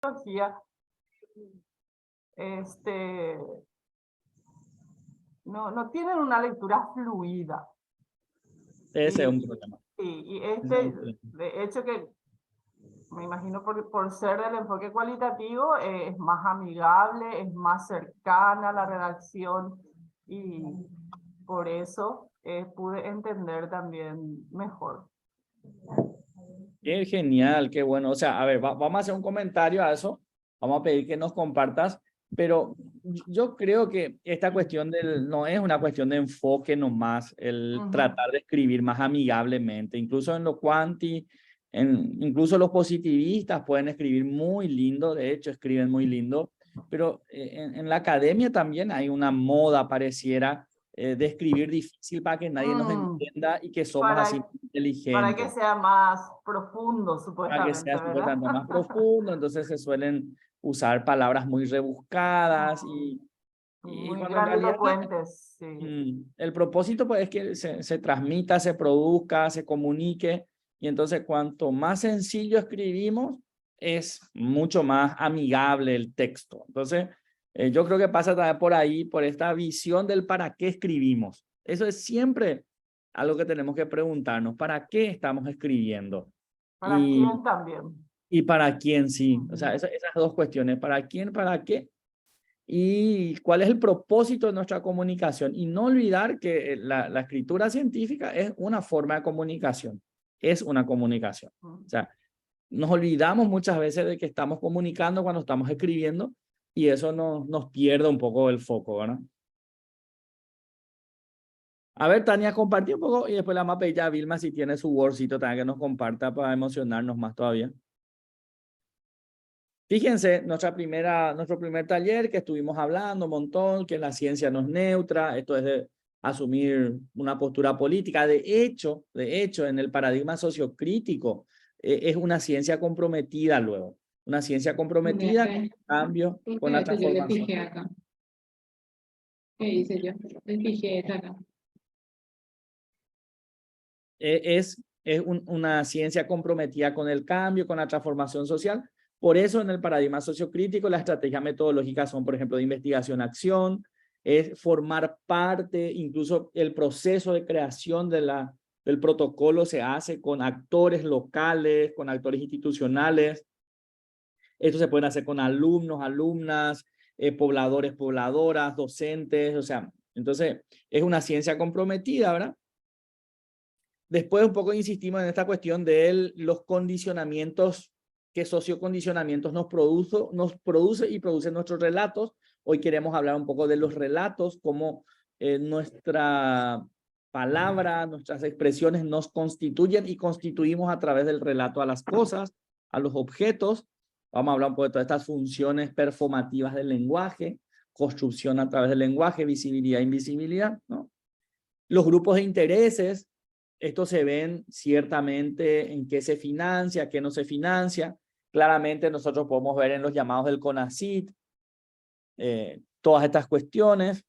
tecnología, no tienen una lectura fluida. Ese es un problema. Y de hecho que me imagino por ser del enfoque cualitativo, es más amigable, es más cercana a la redacción y por eso pude entender también mejor. Qué genial, qué bueno. O sea, a ver, vamos a hacer un comentario a eso. Vamos a pedir que nos compartas, pero yo creo que esta cuestión no es una cuestión de enfoque nomás, el tratar de escribir más amigablemente. Incluso en lo quanti, incluso los positivistas pueden escribir muy lindo, de hecho escriben muy lindo, pero en la academia también hay una moda, pareciera, de escribir difícil para que nadie nos entienda y que somos así Para que inteligentes. sea más profundo, Para que supuestamente, sea ¿verdad? supuestamente más profundo, entonces se suelen usar palabras muy rebuscadas y Muy cuando en realidad grandilocuentes, sí. el propósito pues es que se transmita, se produzca, se comunique, y entonces cuanto más sencillo escribimos, es mucho más amigable el texto. Entonces, yo creo que pasa también por ahí, por esta visión del para qué escribimos. Eso es siempre algo que tenemos que preguntarnos, ¿para qué estamos escribiendo? ¿Para quién también? Y para quién, sí. O sea, esas dos cuestiones, ¿para quién, para qué? Y cuál es el propósito de nuestra comunicación. Y no olvidar que la escritura científica es una forma de comunicación. Es una comunicación. O sea, nos olvidamos muchas veces de que estamos comunicando cuando estamos escribiendo y eso nos pierde un poco el foco, ¿verdad? A ver, Tania, compartí un poco y después la vamos a pedir ya a Vilma si tiene su Wordcito también que nos comparta para emocionarnos más todavía. Fíjense, nuestro primer taller que estuvimos hablando un montón, que la ciencia no es neutra, esto es de asumir una postura política. De hecho, en el paradigma sociocrítico, es una ciencia comprometida luego. Una ciencia comprometida con el cambio, con la Yo le transformación. fijé acá. ¿Qué hice yo? Le fijé acá. Es una ciencia comprometida con el cambio, con la transformación social. Por eso en el paradigma sociocrítico las estrategias metodológicas son, por ejemplo, de investigación-acción, es formar parte, incluso el proceso de creación del protocolo se hace con actores locales, con actores institucionales. Esto se puede hacer con alumnos, alumnas, pobladores, pobladoras, docentes, o sea, entonces es una ciencia comprometida, ¿verdad? Después un poco insistimos en esta cuestión de los condicionamientos, qué sociocondicionamientos nos produce y producen nuestros relatos. Hoy queremos hablar un poco de los relatos, cómo nuestra palabra, nuestras expresiones nos constituyen y constituimos a través del relato a las cosas, a los objetos. Vamos a hablar un poco de todas estas funciones performativas del lenguaje, construcción a través del lenguaje, visibilidad e invisibilidad, ¿no? Los grupos de intereses, estos se ven ciertamente en qué se financia, qué no se financia. Claramente nosotros podemos ver en los llamados del CONACYT todas estas cuestiones.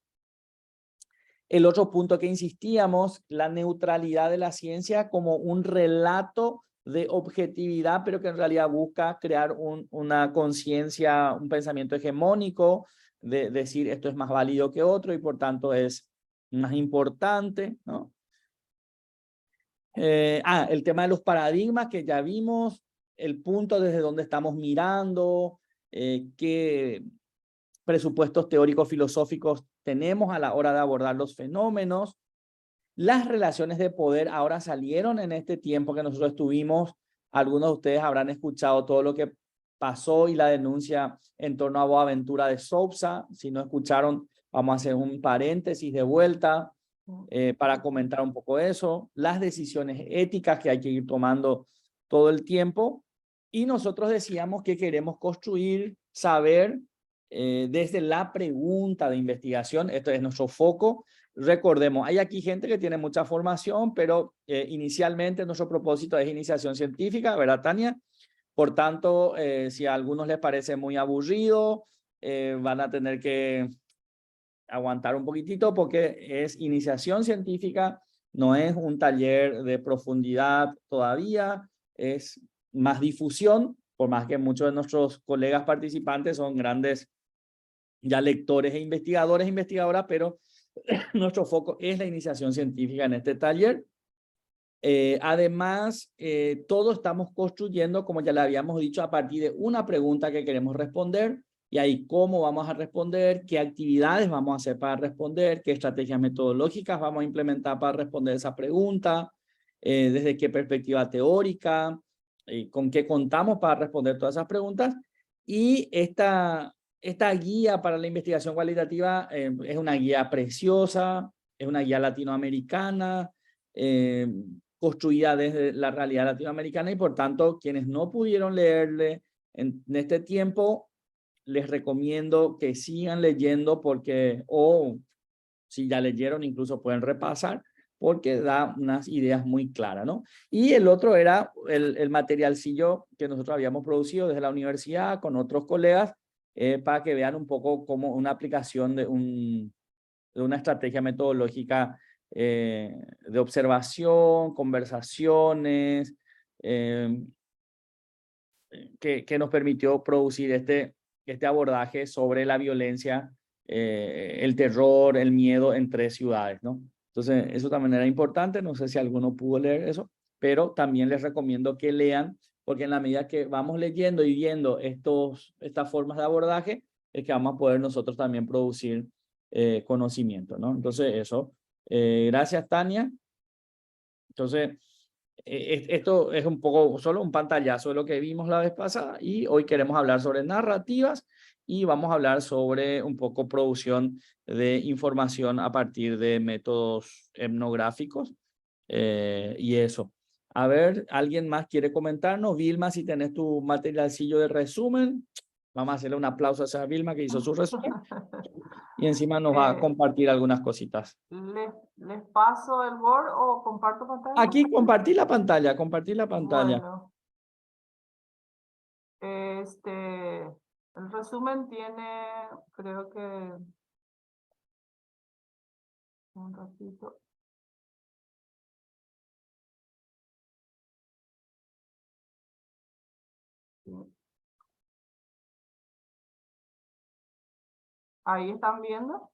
El otro punto que insistíamos, la neutralidad de la ciencia como un relato de objetividad, pero que en realidad busca crear una conciencia, un pensamiento hegemónico, de decir esto es más válido que otro y por tanto es más importante, ¿no? El tema de los paradigmas que ya vimos, el punto desde donde estamos mirando, qué presupuestos teóricos filosóficos tenemos a la hora de abordar los fenómenos. Las relaciones de poder ahora salieron en este tiempo que nosotros estuvimos. Algunos de ustedes habrán escuchado todo lo que pasó y la denuncia en torno a Boaventura de Sousa. Si no escucharon, vamos a hacer un paréntesis de vuelta para comentar un poco eso, las decisiones éticas que hay que ir tomando todo el tiempo. Y nosotros decíamos que queremos construir, saber desde la pregunta de investigación, esto es nuestro foco. Recordemos, hay aquí gente que tiene mucha formación, pero inicialmente nuestro propósito es iniciación científica, ¿verdad, Tania? Por tanto, si a algunos les parece muy aburrido, van a tener que aguantar un poquitito porque es iniciación científica, no es un taller de profundidad todavía, es más difusión por más que muchos de nuestros colegas participantes son grandes ya lectores e investigadoras, pero nuestro foco es la iniciación científica en este taller. Además, todo estamos construyendo, como ya le habíamos dicho, a partir de una pregunta que queremos responder, y ahí cómo vamos a responder, qué actividades vamos a hacer para responder, qué estrategias metodológicas vamos a implementar para responder esa pregunta, desde qué perspectiva teórica, con qué contamos para responder todas esas preguntas. Y esta guía para la investigación cualitativa es una guía preciosa, es una guía latinoamericana, construida desde la realidad latinoamericana, y por tanto, quienes no pudieron leerle en este tiempo, les recomiendo que sigan leyendo, porque, o si ya leyeron, incluso pueden repasar, porque da unas ideas muy claras, ¿no? Y el otro era el materialcillo que nosotros habíamos producido desde la universidad con otros colegas, para que vean un poco cómo una aplicación de una estrategia metodológica de observación, conversaciones, que nos permitió producir este abordaje sobre la violencia, el terror, el miedo en 3 ciudades, ¿no? Entonces, eso también era importante. No sé si alguno pudo leer eso, pero también les recomiendo que lean, porque en la medida que vamos leyendo y viendo estas formas de abordaje, es que vamos a poder nosotros también producir conocimiento, ¿no? Entonces, eso. Gracias, Tania. Entonces, esto es un poco, solo un pantallazo de lo que vimos la vez pasada, y hoy queremos hablar sobre narrativas, y vamos a hablar sobre un poco producción de información a partir de métodos etnográficos, y eso. A ver, ¿alguien más quiere comentarnos? Vilma, si tenés tu materialcillo de resumen, vamos a hacerle un aplauso a esa Vilma que hizo su resumen, y encima nos va a compartir algunas cositas. ¿Les paso el Word o comparto pantalla? Aquí compartir la pantalla, compartir la pantalla. Bueno, el resumen tiene, creo que, un ratito. Sí. Ahí están viendo.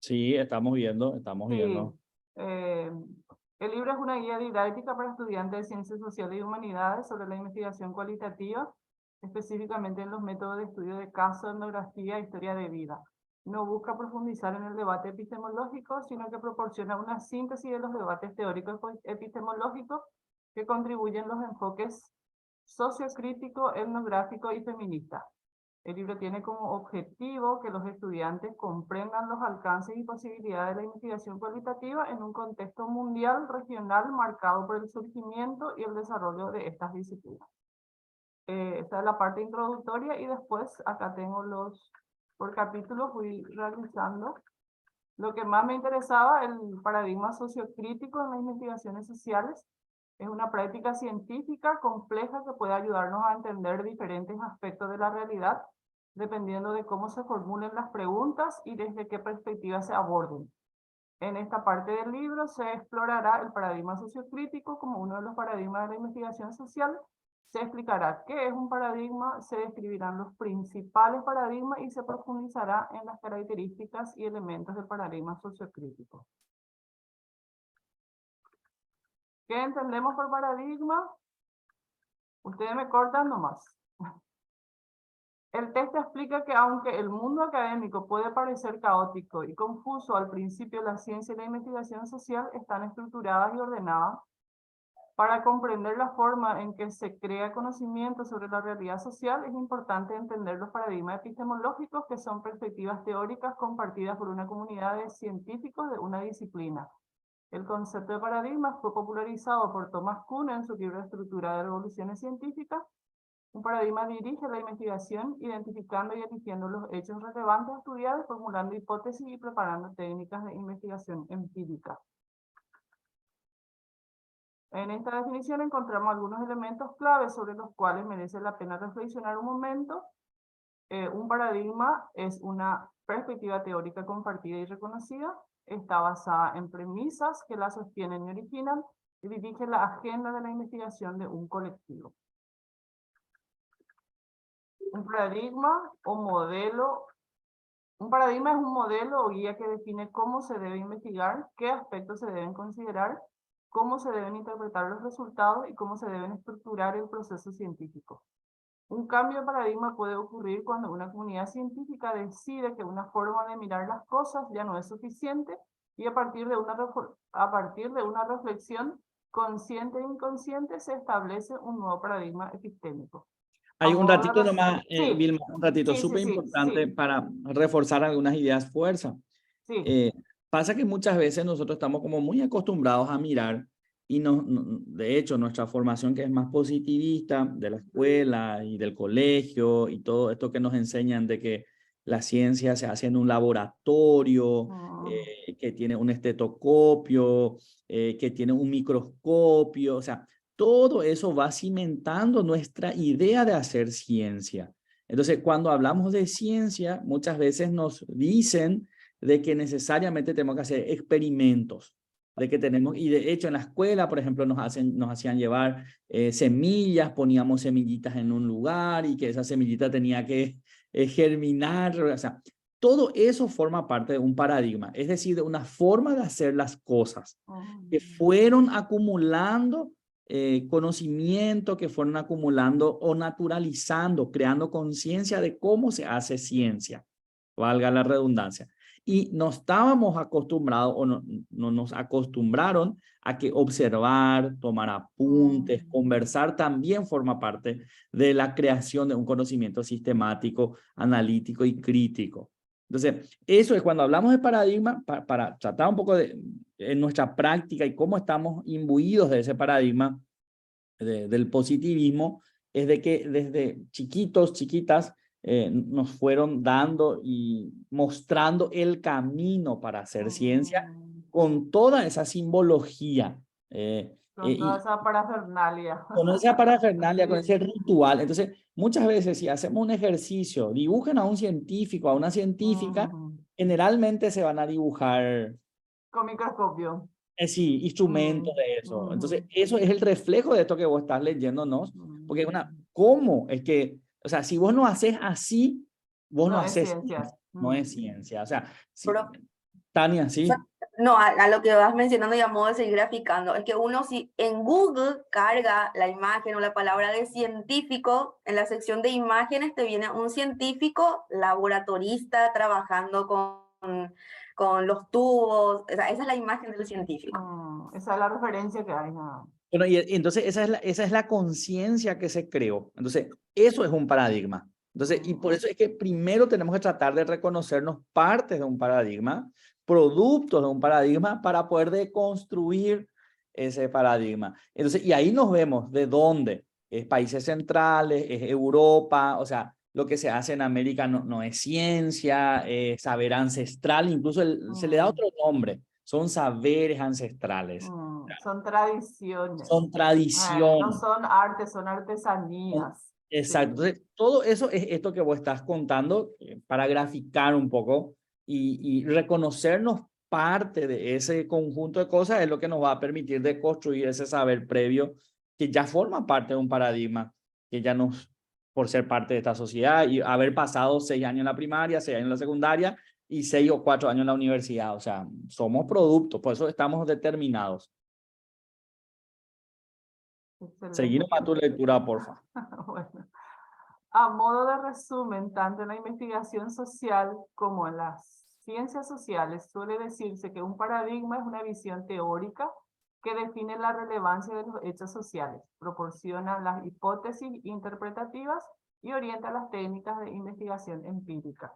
Sí, estamos viendo, estamos viendo. Sí. El libro es una guía didáctica para estudiantes de Ciencias Sociales y Humanidades sobre la investigación cualitativa, específicamente en los métodos de estudio de caso, etnografía e historia de vida. No busca profundizar en el debate epistemológico, sino que proporciona una síntesis de los debates teóricos epistemológicos que contribuyen los enfoques sociocrítico, etnográfico y feminista. El libro tiene como objetivo que los estudiantes comprendan los alcances y posibilidades de la investigación cualitativa en un contexto mundial, regional, marcado por el surgimiento y el desarrollo de estas disciplinas. Esta es la parte introductoria, y después acá tengo por capítulos voy realizando. Lo que más me interesaba, el paradigma sociocrítico en las investigaciones sociales. Es una práctica científica compleja que puede ayudarnos a entender diferentes aspectos de la realidad, dependiendo de cómo se formulen las preguntas y desde qué perspectiva se aborden. En esta parte del libro se explorará el paradigma sociocrítico como uno de los paradigmas de la investigación social. Se explicará qué es un paradigma, se describirán los principales paradigmas y se profundizará en las características y elementos del paradigma sociocrítico. ¿Qué entendemos por paradigma? Ustedes me cortan nomás. El texto explica que aunque el mundo académico puede parecer caótico y confuso al principio, la ciencia y la investigación social están estructuradas y ordenadas. Para comprender la forma en que se crea conocimiento sobre la realidad social, es importante entender los paradigmas epistemológicos, que son perspectivas teóricas compartidas por una comunidad de científicos de una disciplina. El concepto de paradigma fue popularizado por Thomas Kuhn en su libro Estructura de Revoluciones Científicas. Un paradigma dirige la investigación, identificando y eligiendo los hechos relevantes a estudiar, formulando hipótesis y preparando técnicas de investigación empírica. En esta definición encontramos algunos elementos claves sobre los cuales merece la pena reflexionar un momento. Un paradigma es una perspectiva teórica compartida y reconocida. Está basada en premisas que la sostienen y originan, y dirige la agenda de la investigación de un colectivo. un paradigma o modelo. Un paradigma es un modelo o guía que define cómo se debe investigar, qué aspectos se deben considerar, cómo se deben interpretar los resultados y cómo se deben estructurar el proceso científico. Un cambio de paradigma puede ocurrir cuando una comunidad científica decide que una forma de mirar las cosas ya no es suficiente y a partir de una reflexión consciente e inconsciente se establece un nuevo paradigma epistémico. Hay un ratito nomás, Sí, Vilma, un ratito sí, súper sí, importante sí. para reforzar algunas ideas fuerza. Sí. Pasa que muchas veces nosotros estamos como muy acostumbrados a mirar y de hecho nuestra formación que es más positivista de la escuela y del colegio y todo esto que nos enseñan de que la ciencia se hace en un laboratorio, que tiene un estetoscopio, que tiene un microscopio, o sea, todo eso va cimentando nuestra idea de hacer ciencia. Entonces, cuando hablamos de ciencia, muchas veces nos dicen de que necesariamente tenemos que hacer experimentos, de que tenemos, y de hecho en la escuela, por ejemplo, nos hacían llevar semillas, poníamos semillitas en un lugar y que esa semillita tenía que germinar, o sea, todo eso forma parte de un paradigma, es decir, de una forma de hacer las cosas que fueron acumulando conocimiento, que fueron acumulando o naturalizando, creando conciencia de cómo se hace ciencia, valga la redundancia. Y no estábamos acostumbrados o no nos acostumbraron a que observar, tomar apuntes, conversar también forma parte de la creación de un conocimiento sistemático, analítico y crítico. Entonces, eso es cuando hablamos de paradigma, para tratar un poco de en nuestra práctica y cómo estamos imbuidos de ese paradigma del positivismo, es de que desde chiquitos, chiquitas, nos fueron dando y mostrando el camino para hacer ciencia con toda esa simbología. Con toda esa parafernalia. Con esa parafernalia, con Sí. ese ritual. Entonces, muchas veces si hacemos un ejercicio, dibujen a un científico, a una científica, generalmente se van a dibujar Con microscopio. sí, instrumentos de eso. Entonces, eso es el reflejo de esto que vos estás leyéndonos, porque es ¿cómo? Es que, o sea, si vos no haces así, vos no No es haces ciencia. ciencia, no es ciencia. O sea, si, Pero, Tania, sí. no, a lo que vas mencionando y a modo de seguir graficando, es que uno si en Google carga la imagen o la palabra de científico, en la sección de imágenes te viene un científico laboratorista trabajando con los tubos, o sea, esa es la imagen del científico. Esa es la referencia que hay. No. Bueno, y entonces esa es la conciencia que se creó. Entonces, eso es un paradigma. Entonces, y por eso es que primero tenemos que tratar de reconocernos partes de un paradigma, productos de un paradigma, para poder deconstruir ese paradigma. Entonces, y ahí nos vemos de dónde. Es países centrales, es Europa, o sea, lo que se hace en América no es ciencia, es saber ancestral, incluso se le da otro nombre, son saberes ancestrales. Son tradiciones. Son tradiciones. No son artes, son artesanías. Exacto. Sí. Entonces, todo eso es esto que vos estás contando para graficar un poco y reconocernos parte de ese conjunto de cosas es lo que nos va a permitir de construir ese saber previo que ya forma parte de un paradigma, que ya nos, por ser parte de esta sociedad y haber pasado 6 años en la primaria, 6 años en la secundaria y 6 o 4 años en la universidad. O sea, somos productos, por eso estamos determinados. Excelente. Seguimos a tu lectura, porfa. Bueno. A modo de resumen, tanto en la investigación social como en las ciencias sociales suele decirse que un paradigma es una visión teórica que define la relevancia de los hechos sociales, proporciona las hipótesis interpretativas y orienta las técnicas de investigación empírica.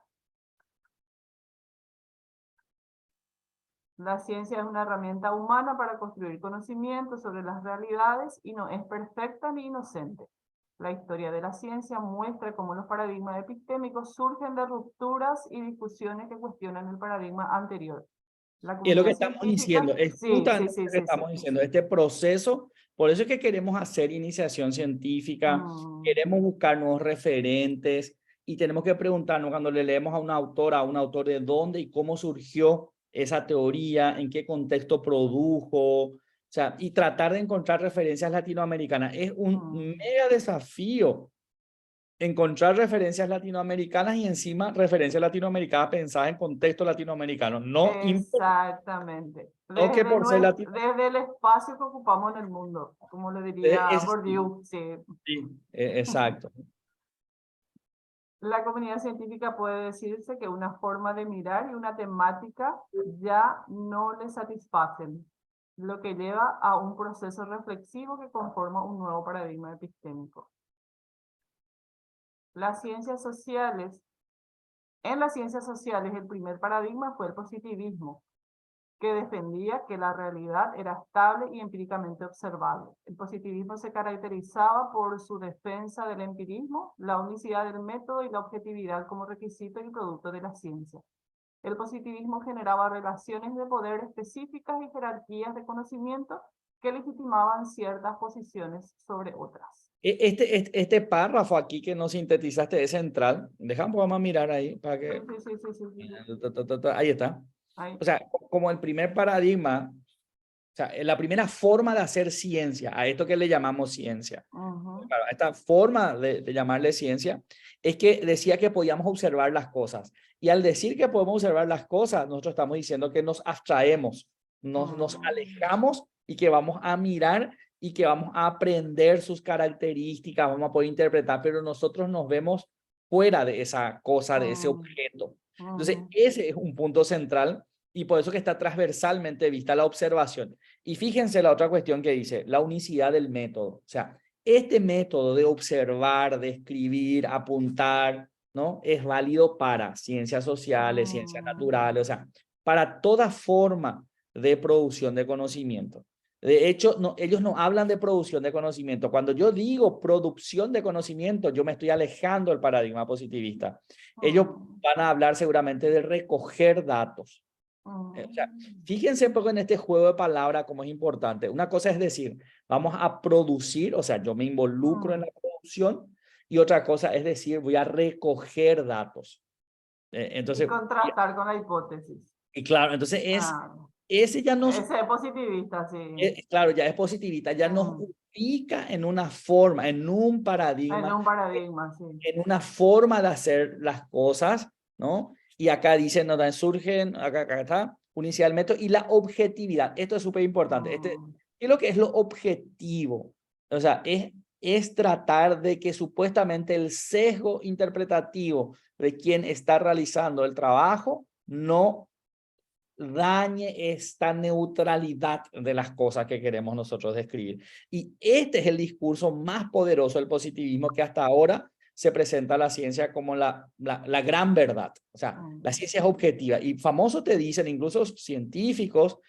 La ciencia es una herramienta humana para construir conocimiento sobre las realidades y no es perfecta ni inocente. La historia de la ciencia muestra cómo los paradigmas epistémicos surgen de rupturas y discusiones que cuestionan el paradigma anterior. Y es lo que estamos diciendo, es justamente lo que estamos diciendo, este proceso, por eso es que queremos hacer iniciación científica, queremos buscar nuevos referentes y tenemos que preguntarnos cuando le leemos a una autora, a un autor, de dónde y cómo surgió esa teoría, en qué contexto produjo, o sea, y tratar de encontrar referencias latinoamericanas. Es un mega desafío encontrar referencias latinoamericanas y encima referencias latinoamericanas pensadas en contexto latinoamericano. No, Exactamente. no que por ser latino. Desde el espacio que ocupamos en el mundo, como le diría Bourdieu. Sí. Sí, exacto. La comunidad científica puede decirse que una forma de mirar y una temática ya no le satisfacen, lo que lleva a un proceso reflexivo que conforma un nuevo paradigma epistémico. Las ciencias sociales, en las ciencias sociales el primer paradigma fue el positivismo, que defendía que la realidad era estable y empíricamente observable. El positivismo se caracterizaba por su defensa del empirismo, la unicidad del método y la objetividad como requisito y producto de la ciencia. El positivismo generaba relaciones de poder específicas y jerarquías de conocimiento que legitimaban ciertas posiciones sobre otras. Este párrafo aquí que nos sintetizaste es central. Vamos a mirar ahí para que... Sí. Ahí está. Ahí. O sea, como el primer paradigma, o sea, la primera forma de hacer ciencia, a esto que le llamamos ciencia, claro, esta forma de llamarle ciencia, es que decía que podíamos observar las cosas. Y al decir que podemos observar las cosas, nosotros estamos diciendo que nos abstraemos, nos alejamos y que vamos a mirar y que vamos a aprender sus características, vamos a poder interpretar, pero nosotros nos vemos fuera de esa cosa, de ese objeto. Entonces, ese es un punto central y por eso que está transversalmente vista la observación. Y fíjense la otra cuestión que dice, la unicidad del método. O sea, este método de observar, de escribir, apuntar, ¿no? Es válido para ciencias sociales, ciencias naturales, o sea, para toda forma de producción de conocimiento. De hecho, ellos no hablan de producción de conocimiento. Cuando yo digo producción de conocimiento, yo me estoy alejando del paradigma positivista. Ellos van a hablar seguramente de recoger datos. O sea, fíjense un poco en este juego de palabras como es importante. Una cosa es decir, vamos a producir, o sea, yo me involucro en la producción, y otra cosa es decir, voy a recoger datos. Entonces, y contrastar con la hipótesis. Y claro, entonces ese ya nos... Ese es positivista, sí. Claro, ya es positivista, ya nos ubica en una forma, en un paradigma. En un paradigma, sí. En una forma de hacer las cosas, ¿no? Y acá dicen, ¿no? Surgen, acá está, unicidad del método y la objetividad. Esto es súper importante. ¿Qué es lo que es lo objetivo? O sea, es tratar de que supuestamente el sesgo interpretativo de quien está realizando el trabajo no dañe esta neutralidad de las cosas que queremos nosotros describir. Y este es el discurso más poderoso del positivismo que hasta ahora se presenta a la ciencia como la gran verdad. O sea, la ciencia es objetiva. Y famosos te dicen, incluso científicos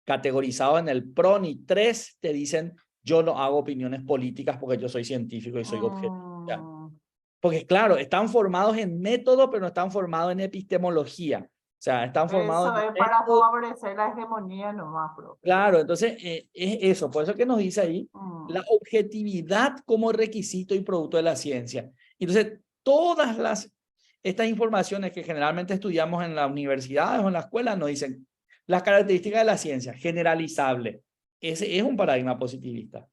categorizados en el PRONI 3, te dicen, yo no hago opiniones políticas porque yo soy científico y soy objetivo. Porque claro, están formados en método, pero no están formados en epistemología. O sea, están formados... Eso es para favorecer la hegemonía nomás, bro. Claro, entonces es eso, por eso que nos dice ahí, la objetividad como requisito y producto de la ciencia. Entonces, todas estas informaciones que generalmente estudiamos en las universidades o en la escuela nos dicen las características de la ciencia, generalizable. Ese es un paradigma positivista.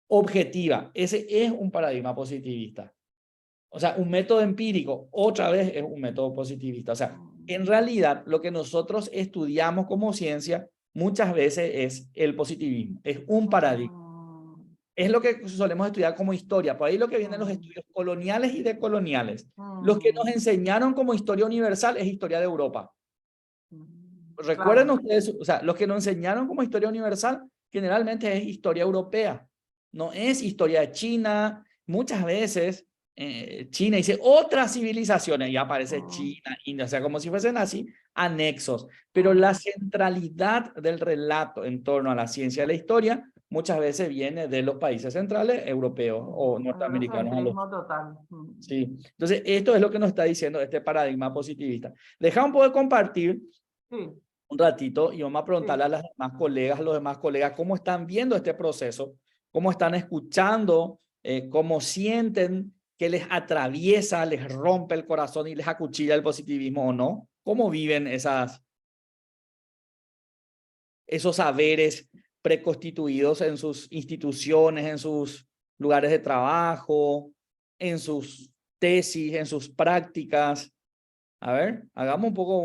Objetiva, ese es un paradigma positivista. O sea, un método empírico, otra vez es un método positivista. O sea, en realidad, lo que nosotros estudiamos como ciencia muchas veces es el positivismo, es un paradigma. Es lo que solemos estudiar como historia. Por ahí lo que vienen los estudios coloniales y decoloniales. Los que nos enseñaron como historia universal es historia de Europa. Recuerden ustedes, o sea, los que nos enseñaron como historia universal generalmente es historia europea. No es historia de China. Muchas veces China dice otras civilizaciones y aparece China, India, o sea, como si fuesen así anexos. Pero la centralidad del relato en torno a la ciencia de la historia muchas veces viene de los países centrales europeos o norteamericanos. Total. Sí, entonces esto es lo que nos está diciendo este paradigma positivista. Dejamos poder compartir un ratito y vamos a preguntarle a las los demás colegas, cómo están viendo este proceso, cómo están escuchando, cómo sienten que les atraviesa, les rompe el corazón y les acuchilla el positivismo o no. ¿Cómo viven esos saberes preconstituidos en sus instituciones, en sus lugares de trabajo, en sus tesis, en sus prácticas. A ver, hagamos un poco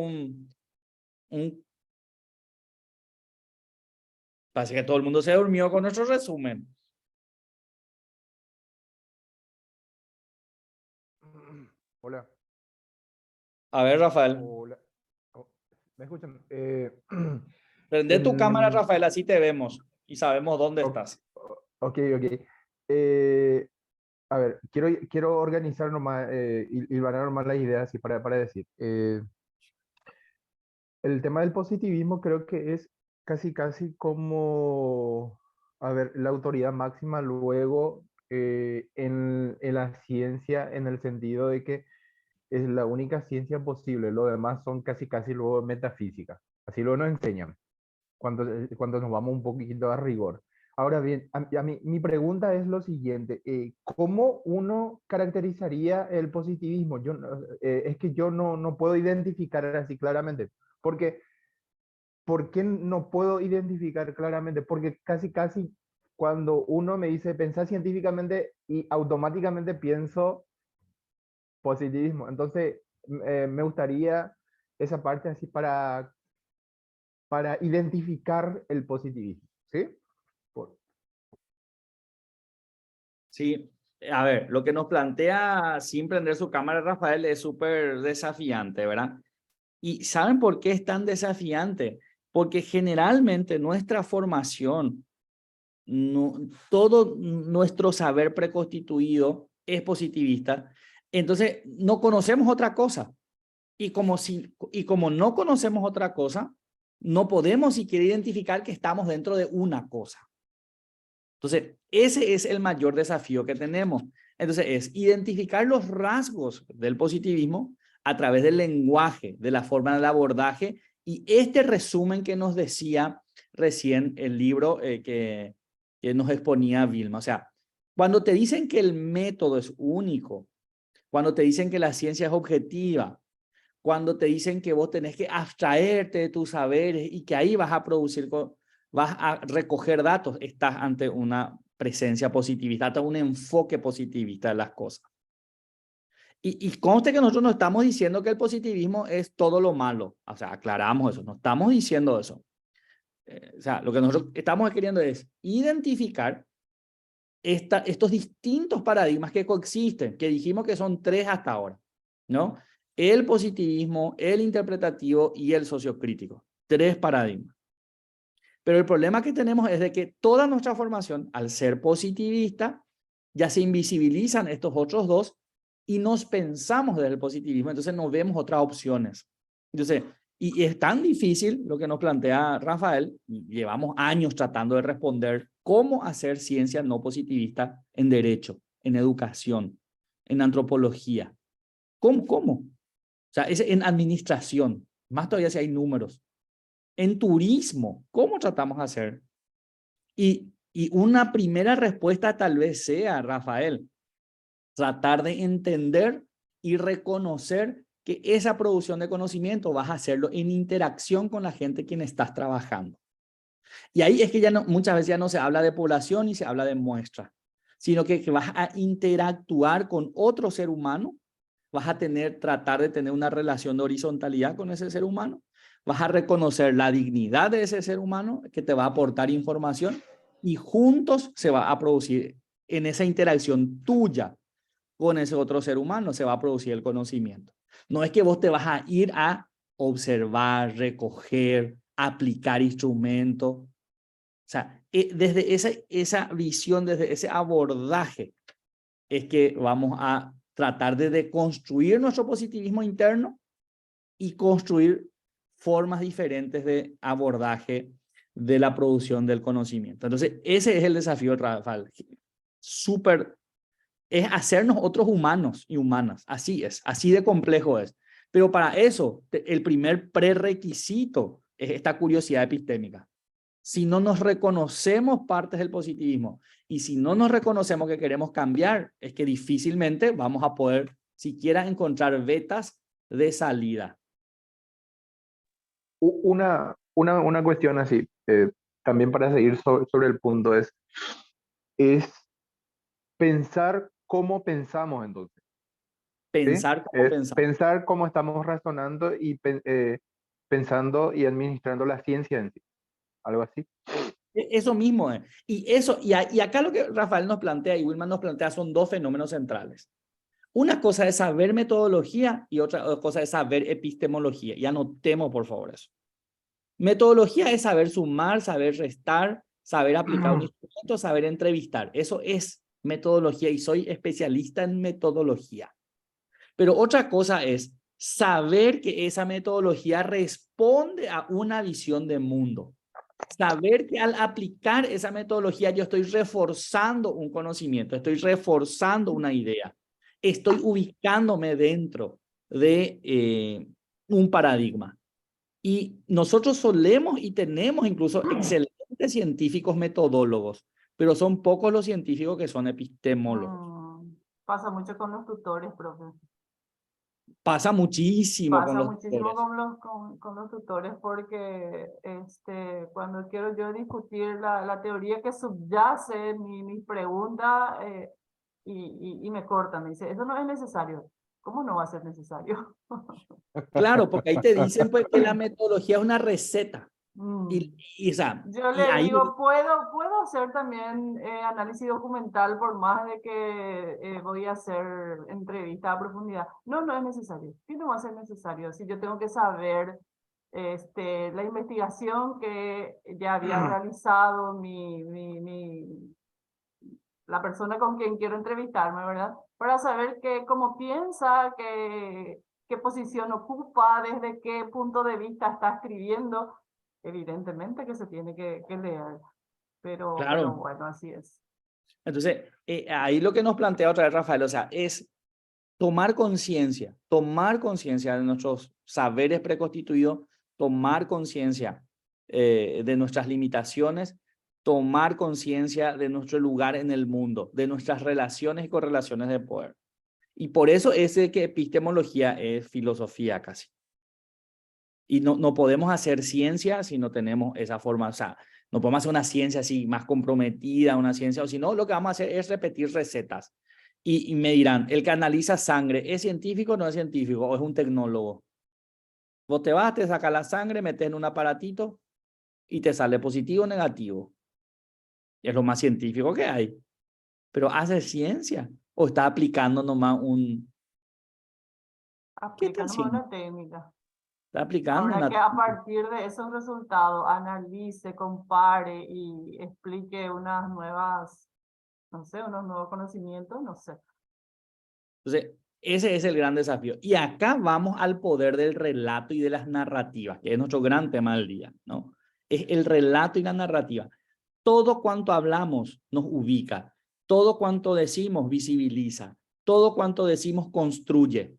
Parece que todo el mundo se durmió con nuestro resumen. Hola. A ver, Rafael. Hola. Oh, ¿me escuchan? Prende tu cámara, en- Rafael, así te vemos y sabemos dónde o- estás. ok, ok. A ver, quiero organizar nomás, hilvanar nomás las ideas así para decir. El tema del positivismo creo que es casi como, a ver, la autoridad máxima luego en la ciencia, en el sentido de que es la única ciencia posible, lo demás son casi luego metafísica. Así lo nos enseñan cuando nos vamos un poquito a rigor. Ahora bien, mi pregunta es lo siguiente, ¿cómo uno caracterizaría el positivismo? Es que yo no puedo identificar así claramente, porque ¿por qué no puedo identificar claramente? Porque casi cuando uno me dice pensar científicamente y automáticamente pienso positivismo. Entonces, me gustaría esa parte así para identificar el positivismo, ¿sí? Por- Sí, a ver, lo que nos plantea sin prender su cámara, Rafael, es súper desafiante, ¿verdad? ¿Y saben por qué es tan desafiante? Porque generalmente nuestra formación, todo nuestro saber preconstituido es positivista, entonces no conocemos otra cosa. Y como no conocemos otra cosa, no podemos siquiera identificar que estamos dentro de una cosa. Entonces, ese es el mayor desafío que tenemos. Entonces, es identificar los rasgos del positivismo a través del lenguaje, de la forma del abordaje y este resumen que nos decía recién el libro que nos exponía Vilma. O sea, cuando te dicen que el método es único, cuando te dicen que la ciencia es objetiva, cuando te dicen que vos tenés que abstraerte de tus saberes y que ahí vas a recoger datos, estás ante una presencia positivista, ante un enfoque positivista de las cosas. Y conste que nosotros no estamos diciendo que el positivismo es todo lo malo, o sea, aclaramos eso, no estamos diciendo eso. O sea, lo que nosotros estamos queriendo es identificar estos distintos paradigmas que coexisten, que dijimos que son 3 hasta ahora, ¿no? El positivismo, el interpretativo y el sociocrítico. 3 paradigmas. Pero el problema que tenemos es de que toda nuestra formación, al ser positivista, ya se invisibilizan estos otros 2 y nos pensamos desde el positivismo, entonces no vemos otras opciones. Entonces, y es tan difícil lo que nos plantea Rafael, y llevamos años tratando de responder cómo hacer ciencia no positivista en derecho, en educación, en antropología. ¿Cómo? O sea, es en administración, más todavía si hay números. En turismo, ¿cómo tratamos de hacer? Y una primera respuesta tal vez sea, Rafael, tratar de entender y reconocer que esa producción de conocimiento vas a hacerlo en interacción con la gente quien estás trabajando. Y ahí es que ya no, muchas veces ya no se habla de población y se habla de muestra, sino que vas a interactuar con otro ser humano, vas a tratar de tener una relación de horizontalidad con ese ser humano, vas a reconocer la dignidad de ese ser humano que te va a aportar información y juntos se va a producir en esa interacción tuya con ese otro ser humano, se va a producir el conocimiento. No es que vos te vas a ir a observar, recoger, aplicar instrumentos. O sea, desde esa visión, desde ese abordaje, es que vamos a tratar de deconstruir nuestro positivismo interno y construir formas diferentes de abordaje de la producción del conocimiento. Entonces, ese es el desafío, Rafael. Súper, es hacernos otros humanos y humanas. Así es, así de complejo es. Pero para eso, el primer prerequisito es esta curiosidad epistémica. Si no nos reconocemos partes del positivismo y si no nos reconocemos que queremos cambiar, es que difícilmente vamos a poder siquiera encontrar vetas de salida. Una cuestión así, también para seguir sobre el punto es pensar cómo pensamos entonces. ¿Sí? Pensar como Es pensar. pensar cómo estamos razonando y pensando y administrando la ciencia en sí. Algo así. Eso mismo es. Y acá lo que Rafael nos plantea y Wilman nos plantea son dos fenómenos centrales. Una cosa es saber metodología y otra cosa es saber epistemología. Y anotemos, por favor, eso. Metodología es saber sumar, saber restar, saber aplicar un instrumento, saber entrevistar. Eso es metodología y soy especialista en metodología. Pero otra cosa es saber que esa metodología responde a una visión de mundo. Saber que al aplicar esa metodología yo estoy reforzando un conocimiento, estoy reforzando una idea, estoy ubicándome dentro de un paradigma. Y nosotros solemos y tenemos incluso excelentes científicos metodólogos, pero son pocos los científicos que son epistemólogos. Pasa mucho con los tutores, profe. Pasa muchísimo con Pasa los muchísimo tutores. con los tutores porque cuando quiero yo discutir la teoría que subyace mi pregunta y me cortan, me dice, eso no es necesario. ¿Cómo no va a ser necesario? Claro, porque ahí te dicen pues que la metodología es una receta. O sea, Yo y le ahí, digo, puedo hacer también análisis documental por más de que voy a hacer entrevista a profundidad. No, no es necesario. ¿Qué no va a ser necesario? Si yo tengo que saber la investigación que ya había realizado la persona con quien quiero entrevistarme, ¿verdad? Para saber cómo piensa, qué posición ocupa, desde qué punto de vista está escribiendo. Evidentemente que se tiene que leer, pero claro. bueno, así es. Entonces, ahí lo que nos plantea otra vez Rafael, o sea, es tomar conciencia de nuestros saberes preconstituidos, tomar conciencia de nuestras limitaciones, tomar conciencia de nuestro lugar en el mundo, de nuestras relaciones y correlaciones de poder. Y por eso es que epistemología es filosofía casi. Y no podemos hacer ciencia si no tenemos esa forma, o sea, no podemos hacer una ciencia así más comprometida, una ciencia, o si no, lo que vamos a hacer es repetir recetas. Y me dirán, el que analiza sangre, ¿es científico o no es científico? ¿O es un tecnólogo? Vos te vas, te sacas la sangre, metes en un aparatito y te sale positivo o negativo. Y es lo más científico que hay. Pero ¿hace ciencia? ¿O está aplicando nomás un... ¿Qué está Aplican haciendo? una técnica. Está aplicando Ahora una... que a partir de esos resultados analice, compare y explique unas nuevas, no sé, unos nuevos conocimientos, no sé. Entonces, ese es el gran desafío. Y acá vamos al poder del relato y de las narrativas, que es nuestro gran tema del día, ¿no? Es el relato y la narrativa. Todo cuanto hablamos nos ubica. Todo cuanto decimos visibiliza. Todo cuanto decimos construye.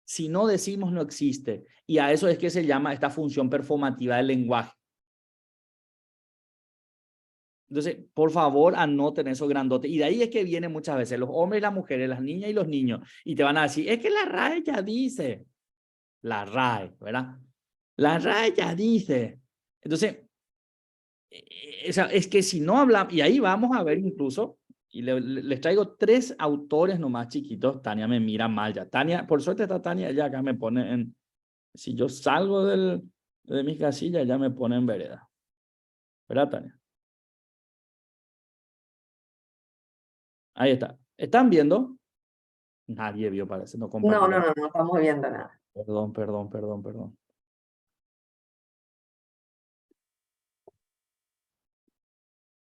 Si no decimos, no existe. Y a eso es que se llama esta función performativa del lenguaje. Entonces, por favor, anoten eso grandote. Y de ahí es que vienen muchas veces los hombres y las mujeres, las niñas y los niños. Y te van a decir, es que la RAE ya dice. La RAE, ¿verdad? La RAE ya dice. Entonces, es que si no hablamos, y ahí vamos a ver incluso, y les traigo 3 autores nomás chiquitos. Tania me mira mal ya. Tania, por suerte está Tania, ya acá me pone en, si yo salgo de mis casillas, ya me pone en vereda. ¿Verdad, Tania? Ahí está. ¿Están viendo? Nadie vio, parece, no compartí. No estamos viendo nada. Perdón.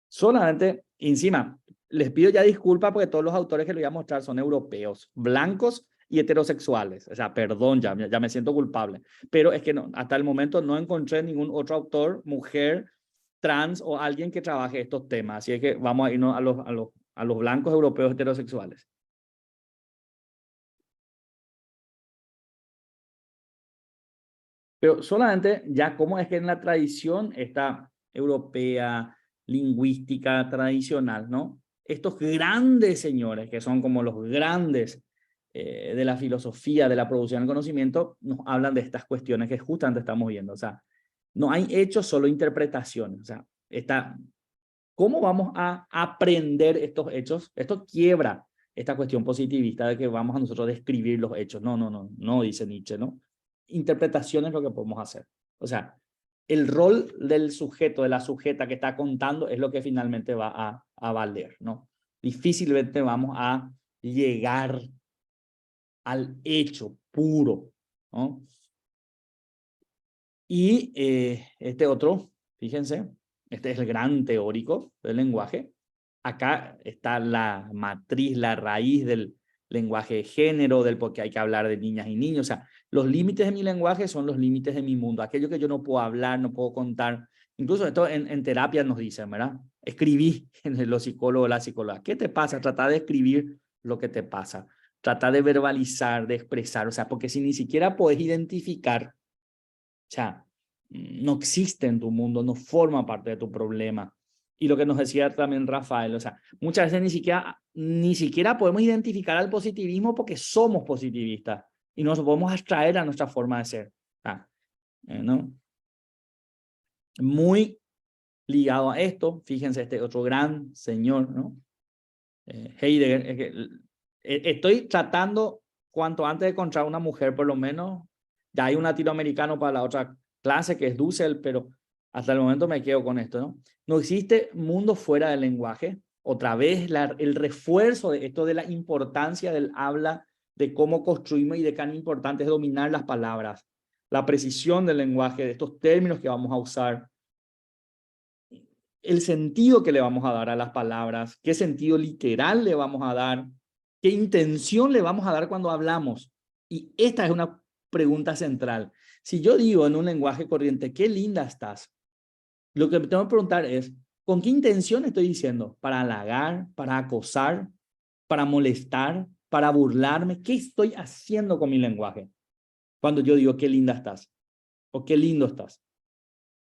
Solamente, encima, les pido ya disculpas porque todos los autores que les voy a mostrar son europeos, blancos y heterosexuales. O sea, perdón, ya me siento culpable. Pero es que no, hasta el momento no encontré ningún otro autor, mujer, trans o alguien que trabaje estos temas. Así es que vamos a irnos a los blancos europeos heterosexuales. Pero solamente ya cómo es que en la tradición esta europea, lingüística, tradicional, ¿no? Estos grandes señores, que son como los grandes de la filosofía, de la producción del conocimiento, nos hablan de estas cuestiones que justamente estamos viendo. O sea, no hay hechos, solo interpretaciones. O sea, ¿cómo vamos a aprender estos hechos? Esto quiebra esta cuestión positivista de que vamos a nosotros describir los hechos. No, no, no, no, dice Nietzsche, ¿no? Interpretación es lo que podemos hacer. O sea, el rol del sujeto, de la sujeta que está contando es lo que finalmente va a valer, ¿no? Difícilmente vamos a llegar al hecho puro, ¿no? Y este otro, fíjense, este es el gran teórico del lenguaje. Acá está la matriz, la raíz del lenguaje de género, del por qué hay que hablar de niñas y niños. O sea, los límites de mi lenguaje son los límites de mi mundo. Aquello que yo no puedo hablar, no puedo contar. Incluso esto en terapia nos dicen, ¿verdad? Escribí, los psicólogos, la psicóloga. ¿Qué te pasa? Trata de escribir lo que te pasa. Trata de verbalizar, de expresar. O sea, porque si ni siquiera podés identificar, o sea, no existe en tu mundo, no forma parte de tu problema. Y lo que nos decía también Rafael, o sea, muchas veces ni siquiera podemos identificar al positivismo porque somos positivistas y nos podemos abstraer a nuestra forma de ser. ¿No? Muy ligado a esto, fíjense este otro gran señor, ¿no? Heidegger. Estoy tratando, cuanto antes de encontrar una mujer, por lo menos, ya hay un latinoamericano para la otra clase que es Dussel, pero hasta el momento me quedo con esto, ¿no? No existe mundo fuera del lenguaje. Otra vez el refuerzo de esto de la importancia del habla, de cómo construimos y de cuán importante es dominar las palabras, la precisión del lenguaje, de estos términos que vamos a usar, el sentido que le vamos a dar a las palabras, qué sentido literal le vamos a dar, qué intención le vamos a dar cuando hablamos. Y esta es una pregunta central. Si yo digo en un lenguaje corriente, qué linda estás, lo que me tengo que preguntar es, ¿con qué intención estoy diciendo? ¿Para halagar? ¿Para acosar? ¿Para molestar? ¿Para burlarme? ¿Qué estoy haciendo con mi lenguaje? Cuando yo digo, qué linda estás, o qué lindo estás.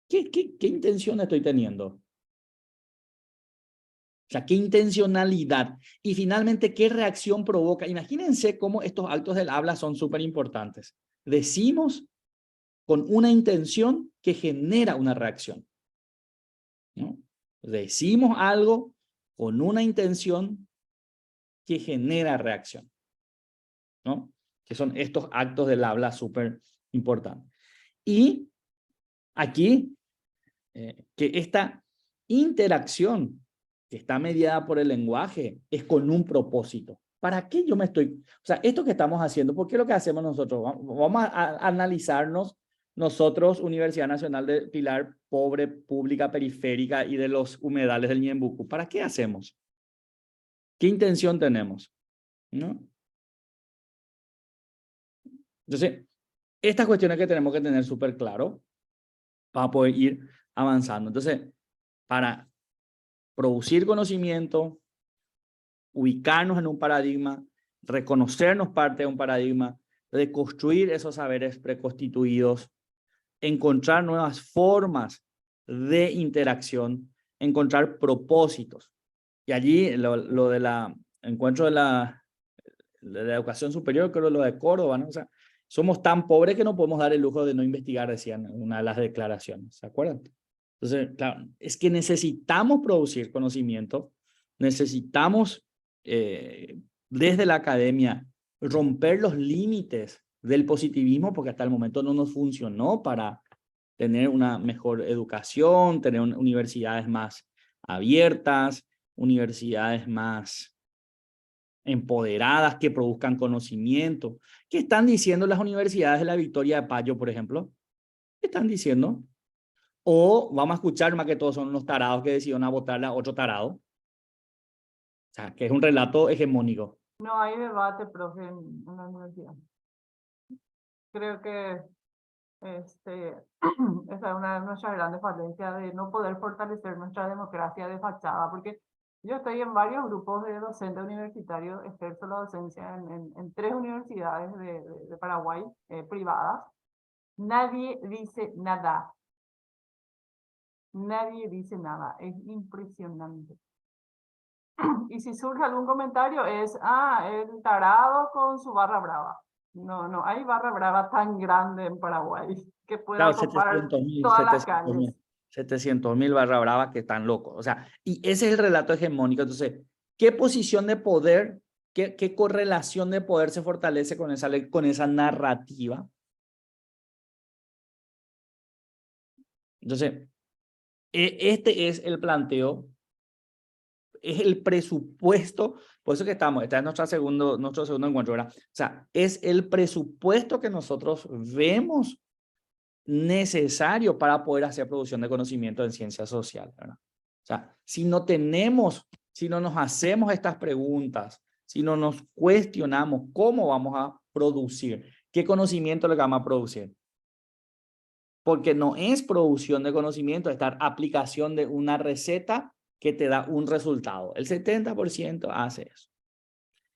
¿Qué intención estoy teniendo? O sea, ¿qué intencionalidad? Y finalmente, ¿qué reacción provoca? Imagínense cómo estos actos del habla son súper importantes. Decimos con una intención que genera una reacción, ¿no? Decimos algo con una intención que genera reacción, ¿no? Que son estos actos del habla súper importantes. Y aquí, que esta interacción que está mediada por el lenguaje es con un propósito. ¿Para qué yo me estoy...? O sea, esto que estamos haciendo, ¿por qué lo que hacemos nosotros? Vamos a analizarnos nosotros, Universidad Nacional de Pilar, pobre, pública, periférica y de los humedales del Ñembucú. ¿Para qué hacemos? ¿Qué intención tenemos? ¿No? Entonces, estas cuestiones que tenemos que tener súper claro para poder ir avanzando. Entonces, para producir conocimiento, ubicarnos en un paradigma, reconocernos parte de un paradigma, reconstruir esos saberes preconstituidos, encontrar nuevas formas de interacción, encontrar propósitos. Y allí lo de la encuentro de la educación superior, creo lo de Córdoba, ¿no? O sea, somos tan pobres que no podemos dar el lujo de no investigar, decían una de las declaraciones, ¿se acuerdan? Entonces, claro, es que necesitamos producir conocimiento, necesitamos desde la academia romper los límites del positivismo, porque hasta el momento no nos funcionó para tener una mejor educación, tener universidades más abiertas, universidades más empoderadas que produzcan conocimiento. ¿Qué están diciendo las universidades de la Victoria de Payo, por ejemplo? ¿Qué están diciendo? O vamos a escuchar más que todos son unos tarados que decidieron a votarle a otro tarado. O sea, que es un relato hegemónico. No hay debate, profe, en la universidad. Creo que esa es una de nuestras grandes falencias de no poder fortalecer nuestra democracia de fachada, porque yo estoy en varios grupos de docentes universitarios, ejerzo la docencia en 3 universidades de Paraguay privadas. Nadie dice nada. Nadie dice nada. Es impresionante. Y si surge algún comentario es, el tarado con su barra brava. No hay barra brava tan grande en Paraguay que pueda Claro, ocupar todas las calles. 700.000 barra bravas que están locos. O sea, y ese es el relato hegemónico. Entonces, ¿qué posición de poder ¿Qué correlación de poder se fortalece con esa narrativa? Entonces, este es el planteo, es el presupuesto, por eso que estamos, este es nuestro segundo encuentro, ¿verdad? O sea, es el presupuesto que nosotros vemos necesario para poder hacer producción de conocimiento en ciencias sociales, ¿verdad? O sea, si no nos hacemos estas preguntas, si no nos cuestionamos cómo vamos a producir, qué conocimiento le vamos a producir. Porque no es producción de conocimiento, es aplicación de una receta que te da un resultado. El 70% hace eso.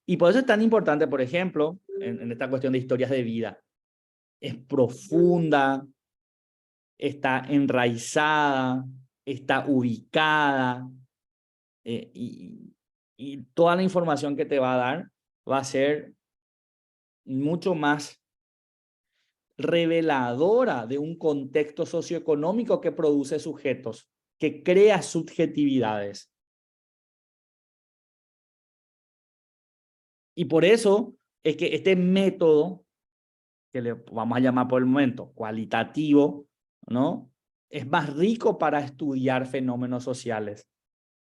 Y por eso es tan importante, por ejemplo, en esta cuestión de historias de vida. Es profunda, está enraizada, está ubicada, y toda la información que te va a dar va a ser mucho más reveladora de un contexto socioeconómico que produce sujetos, que crea subjetividades. Y por eso es que este método, que le vamos a llamar por el momento cualitativo, ¿no? Es más rico para estudiar fenómenos sociales.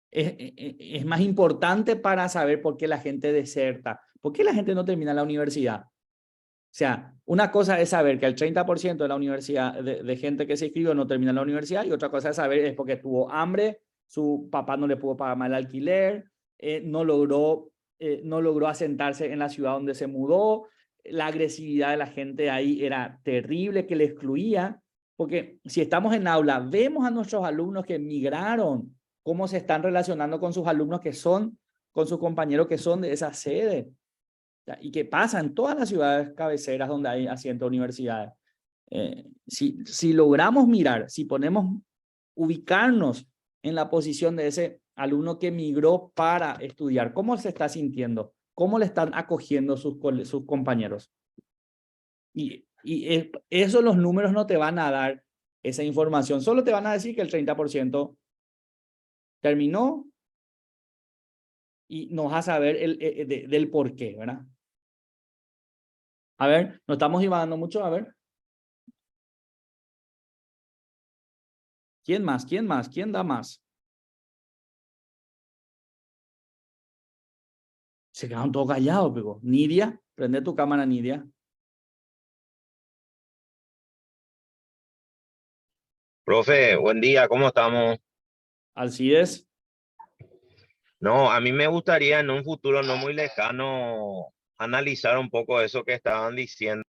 Es más importante para saber por qué la gente deserta, por qué la gente no termina la universidad. O sea, una cosa es saber que el 30% de la universidad, de gente que se inscribió no termina la universidad, y otra cosa es saber es porque tuvo hambre, su papá no le pudo pagar más el alquiler, no logró asentarse en la ciudad donde se mudó, la agresividad de la gente ahí era terrible, que le excluía, porque si estamos en aula, vemos a nuestros alumnos que migraron, cómo se están relacionando con sus alumnos con sus compañeros que son de esa sede. Y que pasa en todas las ciudades cabeceras donde hay asientos de universidades. Si logramos mirar, si ubicarnos en la posición de ese alumno que migró para estudiar, ¿cómo se está sintiendo? ¿Cómo le están acogiendo sus compañeros? Y eso los números no te van a dar esa información, solo te van a decir que el 30% terminó, y nos vas a saber del por qué, ¿verdad? A ver, nos estamos divagando mucho, a ver. ¿Quién más? ¿Quién más? ¿Quién da más? Se quedaron todos callados, pero Nidia, prende tu cámara, Nidia. Profe, buen día, ¿cómo estamos? Alcides. No, a mí me gustaría en un futuro no muy lejano analizar un poco eso que estaban diciendo.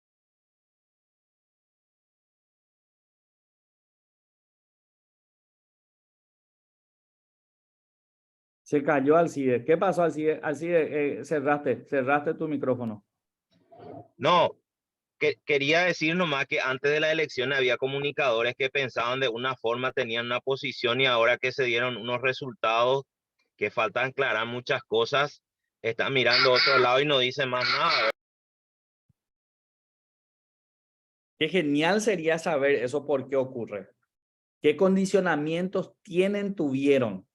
Se cayó Alcides. ¿Qué pasó, Alcides? Alcides, cerraste tu micrófono. No, quería decir nomás que antes de la elección había comunicadores que pensaban de una forma, tenían una posición, y ahora que se dieron unos resultados que faltan aclarar muchas cosas, están mirando a otro lado y no dicen más nada. Qué genial sería saber eso, por qué ocurre. ¿Qué condicionamientos tuvieron?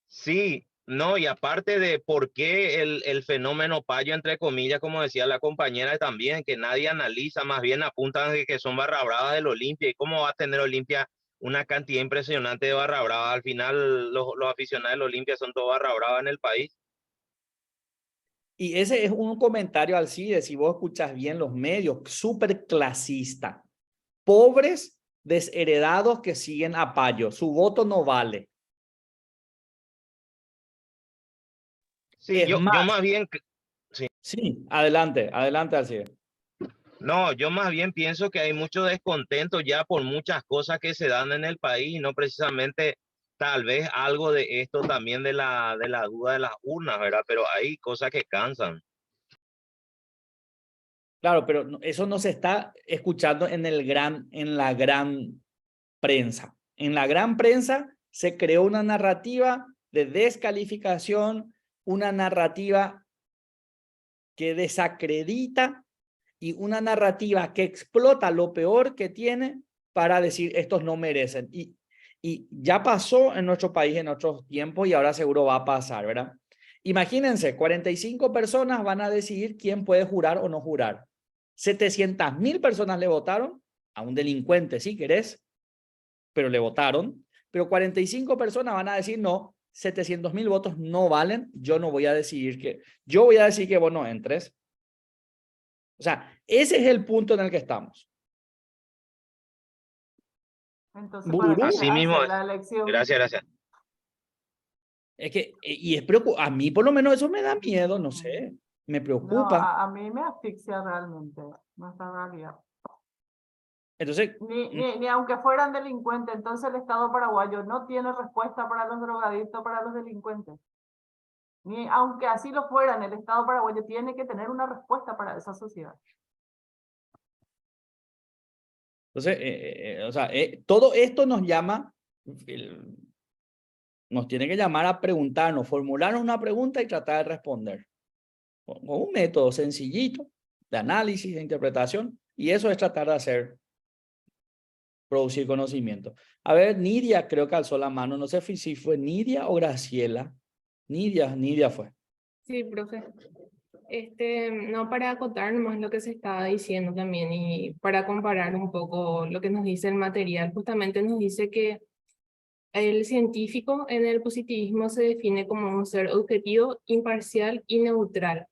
Sí, no, y aparte de por qué el fenómeno payo, entre comillas, como decía la compañera también, que nadie analiza, más bien apuntan de que son barra bravas del Olimpia, y cómo va a tener Olimpia una cantidad impresionante de barra bravas. Al final los aficionados del Olimpia son todos barra bravas en el país. Y ese es un comentario, Alcides, si vos escuchas bien los medios, súper clasista. Pobres desheredados que siguen a Payo, su voto no vale. Sí, yo más bien... Sí, adelante, Alcides. No, yo más bien pienso que hay mucho descontento ya por muchas cosas que se dan en el país, y no precisamente tal vez algo de esto también de la duda de las urnas, ¿verdad? Pero hay cosas que cansan. Claro, pero eso no se está escuchando en la gran prensa. En la gran prensa se creó una narrativa de descalificación, una narrativa que desacredita y una narrativa que explota lo peor que tiene para decir estos no merecen. Y ya pasó en nuestro país en otros tiempos y ahora seguro va a pasar, ¿verdad? Imagínense, 45 personas van a decidir quién puede jurar o no jurar. 700.000 personas le votaron a un delincuente, si querés, pero le votaron. Pero 45 personas van a decir no, 700.000 votos no valen, yo no voy a decidir que, yo voy a decir que vos no entres. O sea, ese es el punto en el que estamos. Entonces, ¿para Bururú. qué Así mismo hacer es. la elección? Gracias, gracias. Es que, y es preocupante, a mí por lo menos eso me da miedo, no sé, me No, preocupa. a mí me asfixia realmente nuestra realidad. Entonces, Ni aunque fueran delincuentes, entonces el Estado paraguayo no tiene respuesta para los drogadictos, para los delincuentes. Ni aunque así lo fueran, el Estado paraguayo tiene que tener una respuesta para esa sociedad. entonces o sea, todo esto nos llama, nos tiene que llamar a preguntarnos, formularnos una pregunta y tratar de responder. Con un método sencillito de análisis, de interpretación, y eso es tratar de hacer, producir conocimiento. A ver, Nidia creo que alzó la mano, no sé si fue Nidia o Graciela. Nidia fue. Sí, profe. No, para acotar nomás lo que se estaba diciendo también y para comparar un poco lo que nos dice el material, justamente nos dice que el científico en el positivismo se define como un ser objetivo, imparcial y neutral,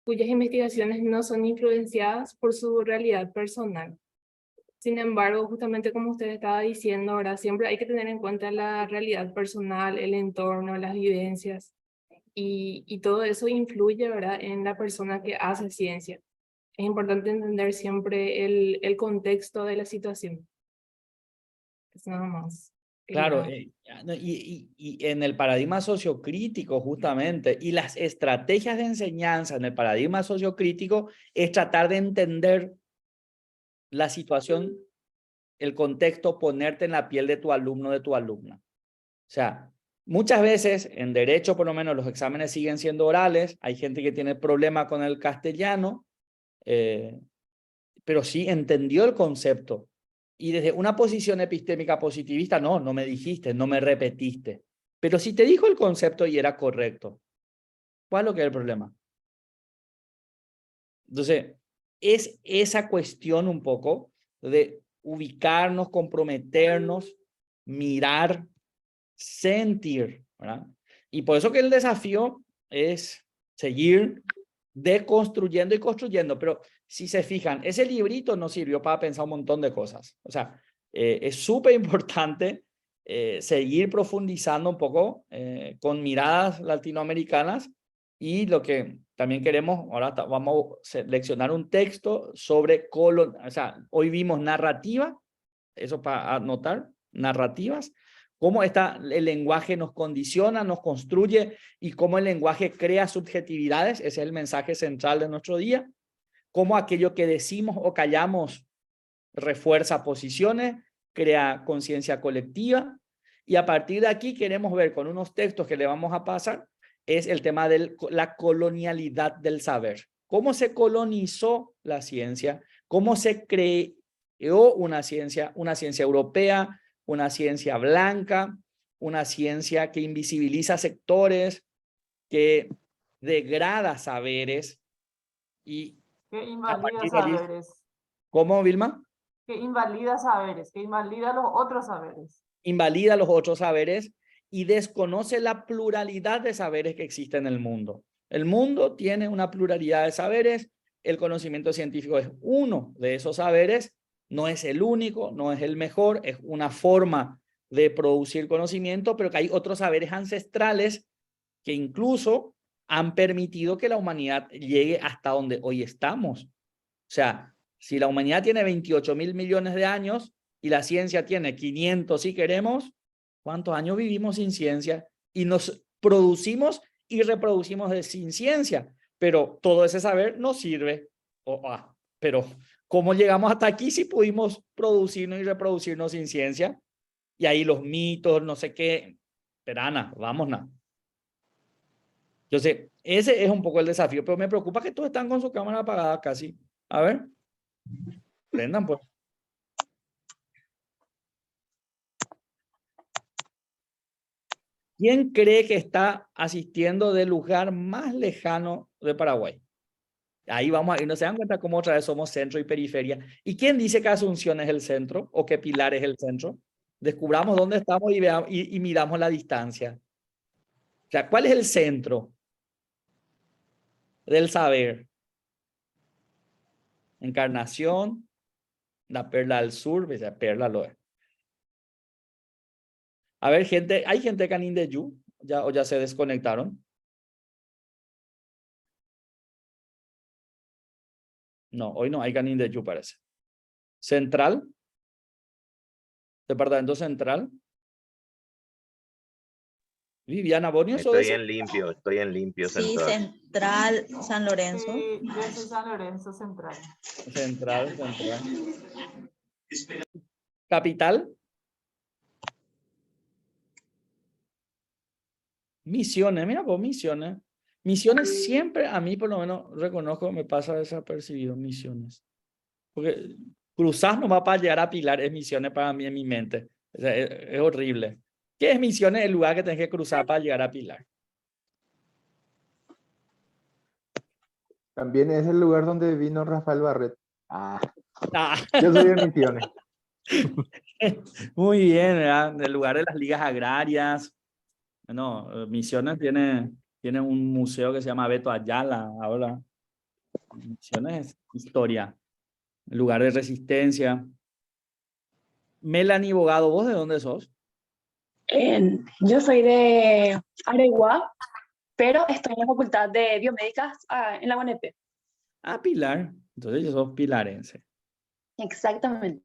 cuyas investigaciones no son influenciadas por su realidad personal. Sin embargo, justamente como usted estaba diciendo, ahora siempre hay que tener en cuenta la realidad personal, el entorno, las vivencias, y todo eso influye, ¿verdad?, en la persona que hace ciencia. Es importante entender siempre el contexto de la situación. Es nada más. Claro, Quería- y en el paradigma sociocrítico justamente, y las estrategias de enseñanza en el paradigma sociocrítico es tratar de entender la situación, el contexto, ponerte en la piel de tu alumno, de tu alumna. O sea, muchas veces en derecho por lo menos los exámenes siguen siendo orales, hay gente que tiene problema con el castellano, pero sí entendió el concepto. Y desde una posición epistémica positivista, no me dijiste, no me repetiste. Pero si te dijo el concepto y era correcto, ¿cuál es lo que es el problema? Entonces, es esa cuestión un poco de ubicarnos, comprometernos, mirar, sentir, ¿verdad? Y por eso que el desafío es seguir deconstruyendo y construyendo, pero si se fijan, ese librito nos sirvió para pensar un montón de cosas. O sea, es súper importante seguir profundizando un poco con miradas latinoamericanas y lo que también queremos, ahora vamos a seleccionar un texto sobre o sea, hoy vimos narrativa, eso para anotar, narrativas, cómo el lenguaje nos condiciona, nos construye y cómo el lenguaje crea subjetividades, ese es el mensaje central de nuestro día, cómo aquello que decimos o callamos refuerza posiciones, crea conciencia colectiva y a partir de aquí queremos ver con unos textos que le vamos a pasar, es el tema de la colonialidad del saber. ¿Cómo se colonizó la ciencia? ¿Cómo se creó una ciencia europea, una ciencia blanca, una ciencia que invisibiliza sectores, que degrada saberes y Que a invalida partir de allí, saberes. ¿cómo, Vilma? Que invalida saberes, que invalida los otros saberes. Invalida los otros saberes y desconoce la pluralidad de saberes que existe en el mundo. El mundo tiene una pluralidad de saberes, el conocimiento científico es uno de esos saberes, no es el único, no es el mejor, es una forma de producir conocimiento, pero que hay otros saberes ancestrales que incluso han permitido que la humanidad llegue hasta donde hoy estamos. O sea, si la humanidad tiene 28.000 millones de años y la ciencia tiene 500 si queremos, ¿cuántos años vivimos sin ciencia? Y nos producimos y reproducimos sin ciencia, pero todo ese saber no sirve. Pero ¿cómo llegamos hasta aquí si pudimos producirnos y reproducirnos sin ciencia? Y ahí los mitos, no sé qué. Pero Ana, vámonos. Entonces, ese es un poco el desafío, pero me preocupa que todos están con su cámara apagada casi. A ver. Prendan, pues. ¿Quién cree que está asistiendo del lugar más lejano de Paraguay? Ahí vamos a ir, ¿no se dan cuenta cómo otra vez somos centro y periferia? ¿Y quién dice que Asunción es el centro o que Pilar es el centro? Descubramos dónde estamos y miramos la distancia. O sea, ¿cuál es el centro del saber? Encarnación, la Perla del Sur, esa Perla lo es. A ver, gente, ¿hay gente de Canindeyú? ¿O ya se desconectaron? No, hoy no hay Canindeyú, parece. Central. Departamento Central. Viviana Bonio, ¿sos Estoy en limpio Sí, central. Central, San Lorenzo. Sí, yo soy San Lorenzo Central. Central. Capital. Misiones, mira vos, Misiones. Misiones siempre, a mí por lo menos reconozco, me pasa desapercibido Misiones. Porque cruzás nomás para llegar a Pilar es Misiones para mí en mi mente. O sea, es horrible. ¿Qué es Misiones? El lugar que tenés que cruzar para llegar a Pilar. También es el lugar donde vino Rafael Barret. Ah. Yo soy de Misiones. Muy bien, ¿verdad? El lugar de las ligas agrarias. No, Misiones tiene un museo que se llama Beto Ayala ahora. Misiones es historia, lugar de resistencia. Melanie Bogado, ¿vos de dónde sos? Yo soy de Areguá, pero estoy en la Facultad de Biomédicas en la UNP. Ah, Pilar. Entonces yo sos pilarense. Exactamente.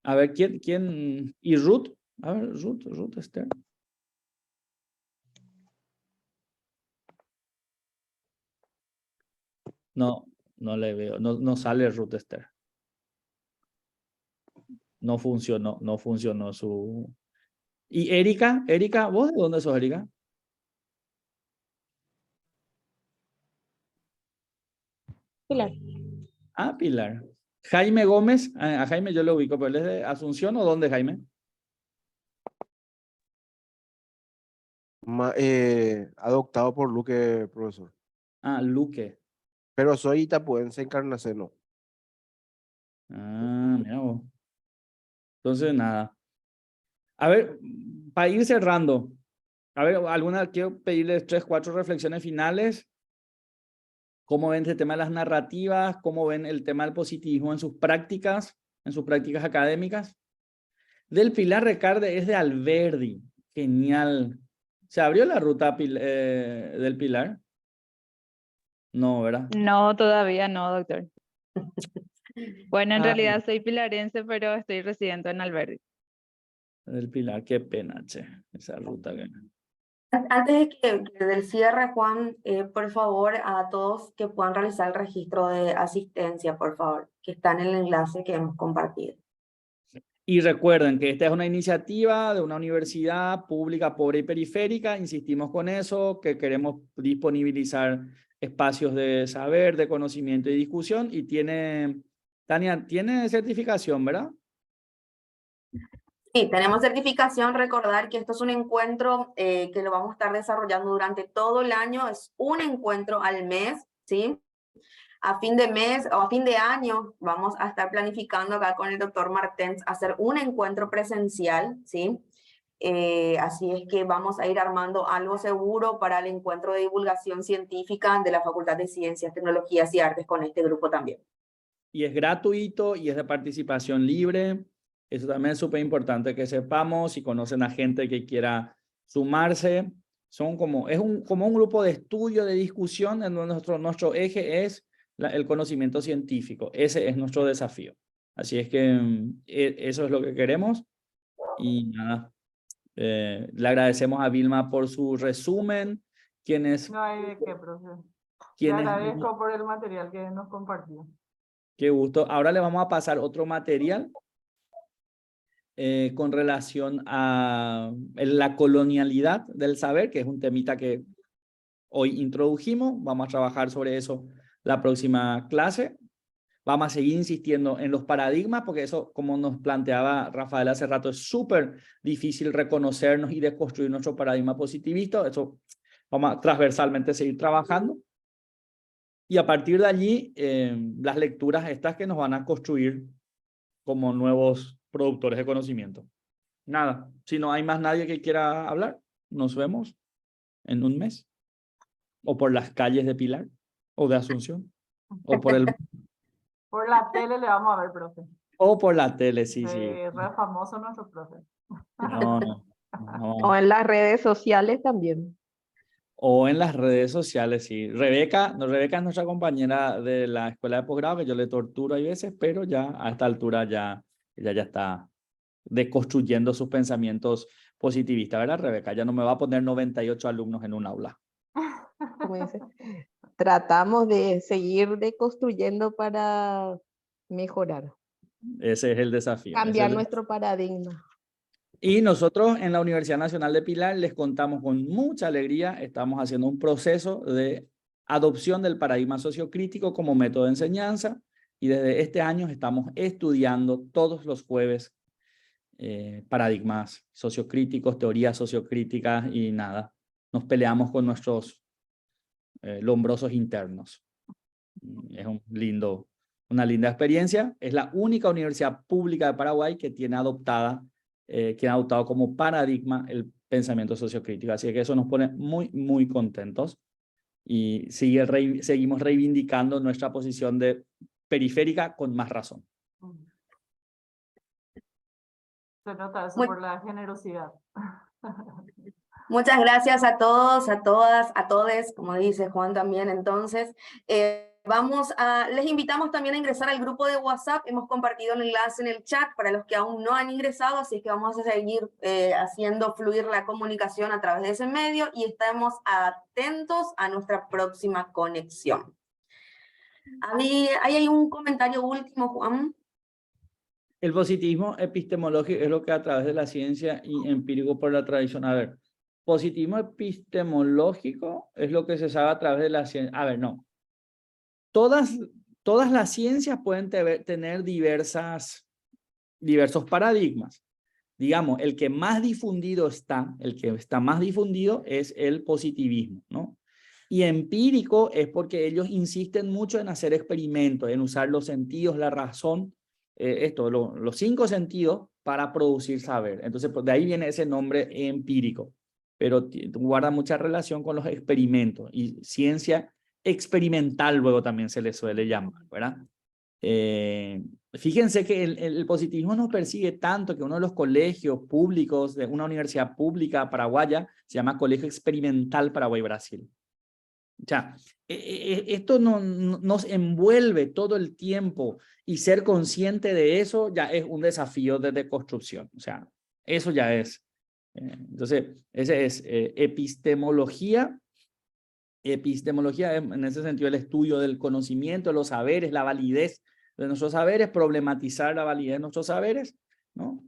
A ver, ¿quién? ¿Y Ruth? A ver, Ruth Esther. No le veo. No sale Ruth Esther. No funcionó su... ¿Y Erika? Erika, ¿vos de dónde sos, Erika? Pilar. Ah, Pilar. Jaime Gómez, a Jaime yo lo ubico, pero él es de Asunción, ¿o dónde, Jaime? Adoptado por Luque, profesor. Ah, Luque. Pero soy itapuense encarnaceno. Ah, mira vos. Entonces, nada. A ver, para ir cerrando, a ver, quiero pedirles 3, 4 reflexiones finales. ¿Cómo ven este tema de las narrativas? ¿Cómo ven el tema del positivismo en sus prácticas académicas? Del Pilar Recarde es de Alberdi. Genial. ¿Se abrió la ruta del Pilar? No, ¿verdad? No, todavía no, doctor. Bueno, en Ah, realidad soy pilarense, pero estoy residente en Alberdi. Del Pilar, qué pena, che. Esa ruta que... Antes del cierre, Juan, por favor, a todos que puedan realizar el registro de asistencia, por favor, que está en el enlace que hemos compartido. Y recuerden que esta es una iniciativa de una universidad pública, pobre y periférica. Insistimos con eso, que queremos disponibilizar espacios de saber, de conocimiento y discusión. Y Tania, tiene certificación, ¿verdad? Sí, tenemos certificación. Recordar que esto es un encuentro que lo vamos a estar desarrollando durante todo el año. Es un encuentro al mes, ¿sí? A fin de mes o a fin de año vamos a estar planificando acá con el doctor Martens hacer un encuentro presencial, ¿sí? Así es que vamos a ir armando algo seguro para el encuentro de divulgación científica de la Facultad de Ciencias, Tecnologías y Artes con este grupo también. Y es gratuito y es de participación libre. Eso también es súper importante que sepamos. Si conocen a gente que quiera sumarse, es como un grupo de estudio, de discusión, en donde nuestro eje es el conocimiento científico. Ese es nuestro desafío. Así es que eso es lo que queremos. Y nada, le agradecemos a Vilma por su resumen. No hay de qué, profe. Le agradezco por el material que nos compartió. Qué gusto. Ahora le vamos a pasar otro material con relación a la colonialidad del saber, que es un temita que hoy introdujimos. Vamos a trabajar sobre eso la próxima clase. Vamos a seguir insistiendo en los paradigmas, porque eso, como nos planteaba Rafael hace rato, es súper difícil reconocernos y deconstruir nuestro paradigma positivista. Eso vamos a transversalmente seguir trabajando. Y a partir de allí, las lecturas estas que nos van a construir como nuevos productores de conocimiento. Nada, si no hay más nadie que quiera hablar, nos vemos en un mes. O por las calles de Pilar, o de Asunción, o por el... Por la tele le vamos a ver, profe. O por la tele, sí, sí. Re famoso nuestro profe. No, no. O en las redes sociales también. O en las redes sociales, sí. Rebeca es nuestra compañera de la escuela de posgrado, que yo le torturo a veces, pero ya a esta altura ella ya está deconstruyendo sus pensamientos positivistas, ¿verdad, Rebeca? Ya no me va a poner 98 alumnos en un aula. Como dice, tratamos de seguir deconstruyendo para mejorar, Ese es el desafío. cambiar nuestro paradigma. Y nosotros en la Universidad Nacional de Pilar les contamos con mucha alegría, estamos haciendo un proceso de adopción del paradigma sociocrítico como método de enseñanza y desde este año estamos estudiando todos los jueves paradigmas sociocríticos, teorías sociocríticas y nada, nos peleamos con nuestros lombrosos internos. Es una linda experiencia, es la única universidad pública de Paraguay que tiene adoptado como paradigma el pensamiento sociocrítico. Así que eso nos pone muy, muy contentos y seguimos reivindicando nuestra posición de periférica con más razón. Se nota eso por la generosidad. Muchas gracias a todos, a todas, a todes, como dice Juan también. Entonces, les invitamos también a ingresar al grupo de WhatsApp. Hemos compartido el enlace en el chat para los que aún no han ingresado, así que vamos a seguir haciendo fluir la comunicación a través de ese medio y estamos atentos a nuestra próxima conexión. ¿Hay un comentario último, Juan? El positivismo epistemológico es lo que a través de la ciencia y empírico por la tradición. A ver, positivismo epistemológico es lo que se sabe a través de la ciencia. A ver, no. Todas las ciencias pueden tener diversos paradigmas. Digamos, el que más difundido el que está más difundido es el positivismo, ¿no? Y empírico es porque ellos insisten mucho en hacer experimentos, en usar los sentidos, la razón, los 5 sentidos para producir saber. Entonces, pues, de ahí viene ese nombre empírico, pero guarda mucha relación con los experimentos y ciencia experimental luego también se le suele llamar, ¿verdad? Fíjense que el positivismo nos persigue tanto que uno de los colegios públicos de una universidad pública paraguaya se llama Colegio Experimental Paraguay-Brasil. O sea, esto nos envuelve todo el tiempo y ser consciente de eso ya es un desafío de deconstrucción. O sea, eso ya es. Entonces, ese es epistemología. Epistemología es, en ese sentido, el estudio del conocimiento, de los saberes, la validez de nuestros saberes, problematizar la validez de nuestros saberes, ¿no?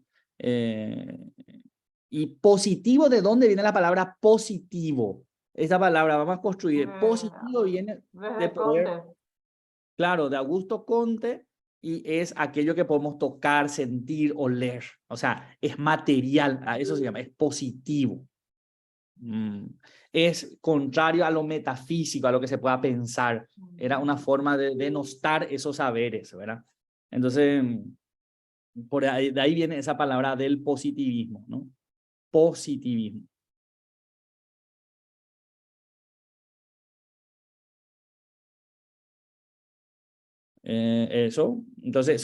Y positivo, ¿de dónde viene la palabra positivo? Esa palabra, vamos a construir. Positivo viene de poder, claro, de Augusto Comte, y es aquello que podemos tocar, sentir, oler. O sea, es material, a eso se llama, es positivo. Es contrario a lo metafísico, a lo que se pueda pensar. Era una forma de denostar esos saberes, ¿verdad? Entonces, de ahí viene esa palabra del positivismo, ¿no? Positivismo. Eso, entonces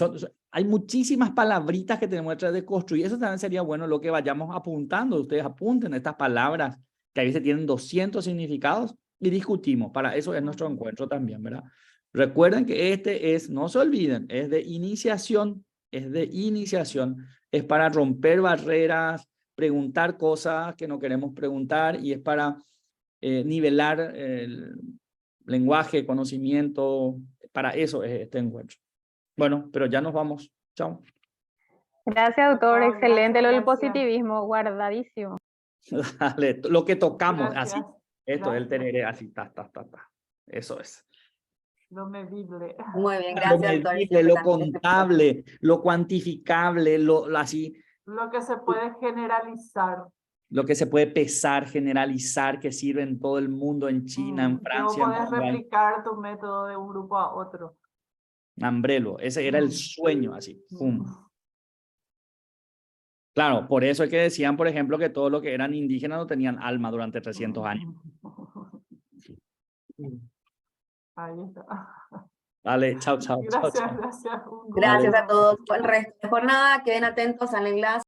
hay muchísimas palabritas que tenemos que deconstruir. Eso también sería bueno lo que vayamos apuntando. Ustedes apunten estas palabras que a veces tienen 200 significados y discutimos. Para eso es nuestro encuentro también, ¿verdad? Recuerden que no se olviden, es de iniciación, es para romper barreras, preguntar cosas que no queremos preguntar y es para nivelar el lenguaje, conocimiento. Para eso es este encuentro. Bueno, pero ya nos vamos. Chao. Gracias, doctor. Chao, Excelente lo del gracias. positivismo, guardadísimo. Dale, lo que tocamos, Gracias. así. Esto es el Gracias. tener así, ta. Eso es. Lo medible. Muy bien, Lo gracias, doctor. medible, lo contable, lo cuantificable, lo así, Lo que se puede generalizar. lo que se puede pesar, generalizar, que sirve en todo el mundo, en China, en Que vos Francia, en podés Uruguay. replicar tu método de un grupo a otro. Umbrello, ese era el sueño, así, pum. Claro, por eso es que decían, por ejemplo, que todos los que eran indígenas no tenían alma durante 300 años. Ahí está. Vale, chao, chao, chao, Gracias, chao. gracias. Un gusto. Gracias Vale. a todos por el resto de jornada. Queden atentos al enlace.